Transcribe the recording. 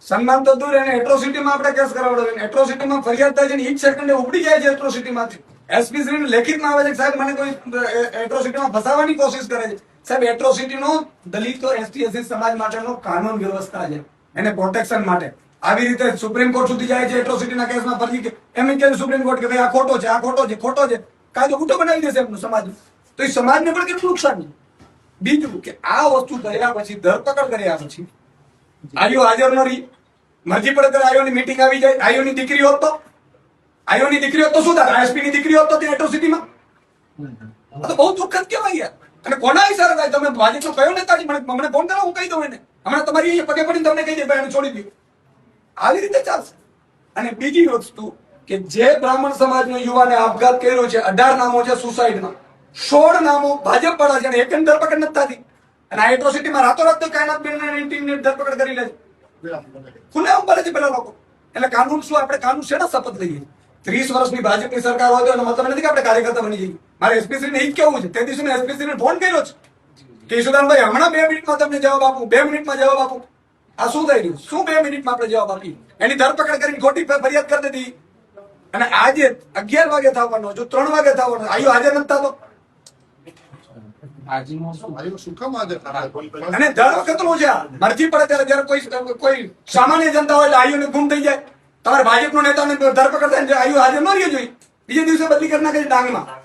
સન્માન તો દૂર, એને એટ્રોસિટીમાં આપણે કેસ કરાવડો. એટ્રોસિટીમાં ફરિયાદ થાય છે ને ઈ જ સેકન્ડે ઉપડી જાય છે એટ્રોસિટીમાંથી. એસપી શ્રીને લેખિતમાં આવે છે કે સાહેબ મને કોઈ એટ્રોસિટીમાં ફસાવાની કોશિશ કરે છે. સાહેબ એટ્રોસિટીનો દલિતો એસટી એસસી સમાજ માટેનો કાનૂન વ્યવસ્થા છે, એને પ્રોટેક્શન માટે. આવી રીતે સુપ્રીમ કોર્ટ સુધી જાય છે એટ્રોસિટીના કેસમાં ફરી એમ કે સુપ્રીમ કોર્ટ કે ભાઈ આ ખોટો છે, આ ખોટો છે, ખોટો છે, કાયદો ખોટો બનાવી દેશે એમનું સમાજ. તો એ સમાજને પણ કેટલું નુકસાન છે. બીજું કે આ વસ્તુ કર્યા પછી, ધરપકડ કર્યા પછી આયો હાજર ન રહી, મરજી પડે ત્યારે આયોની મીટિંગ આવી જાય. આયોની દીકરી હોત તો શું થાય? એસપી ની દીકરી હોત તો ત્યાં એટ્રોસિટીમાં તો બહુ દુઃખદ કહેવાય યાર. અને કોના હિસાબે થાય? તમે ભાજપનો કયો નેતા છે? મને ફોન કરો, હું કહી દઉં એને. હમણાં તમારી અહીંયા પગે પડીને તમને કહી દે ભાઈ એને છોડી દો. આવી રીતે ચાલશે. અને બીજી વસ્તુ કે જે બ્રાહ્મણ સમાજનો યુવાને આપઘાત કર્યો છે, 18 નામો છે સુસાઇડમાં, 16 નામો ભાજપ વાળા છે, એક ધરપકડ નથી થતી. અને આ એટ્રોસિટીમાં રાતોરાત તો કાયનાતબેનની ટીમને ધરપકડ કરી લે છે, ખુલ્લેઆમ બોલે છે પેલા લોકો. એટલે કાનૂન શું? આપણે કાનૂન શેના શપથ લઈએ? 30 વર્ષની ભાજપની સરકાર હોય તો એનો મતલબ નથી કે આપણે કાર્યકર્તા બની જઈએ. મારે એસપીસીને એ જ કેવું છે. તે દિવસે એસપીસીને ફોન કર્યો છે કે ઈશુદાનભાઈ હમણાં 2 મિનિટમાં તમને જવાબ આપું, 2 મિનિટમાં જવાબ આપું. આ શું થઈ રહ્યું? શું 2 મિનિટમાં આપણે જવાબ આપીએ? એની ધરપકડ કરીને ખોટી ફરિયાદ કરી દીધી. અને આજે 11 વાગે થવાનો, જો 3 વાગે થવાનો, આયુ હાજર નથી થતો. અને દર વખતનું છે. મરજી પડે ત્યારે જયારે કોઈ સામાન્ય જનતા હોય એટલે આયુને ગુમ થઈ જાય. તમારે ભાજપનો નેતાને ધરપકડ થાય આયુ હાજર ન રહ્યો જોઈએ, બીજે દિવસે બદલી કરી નાખે ડાંગમાં.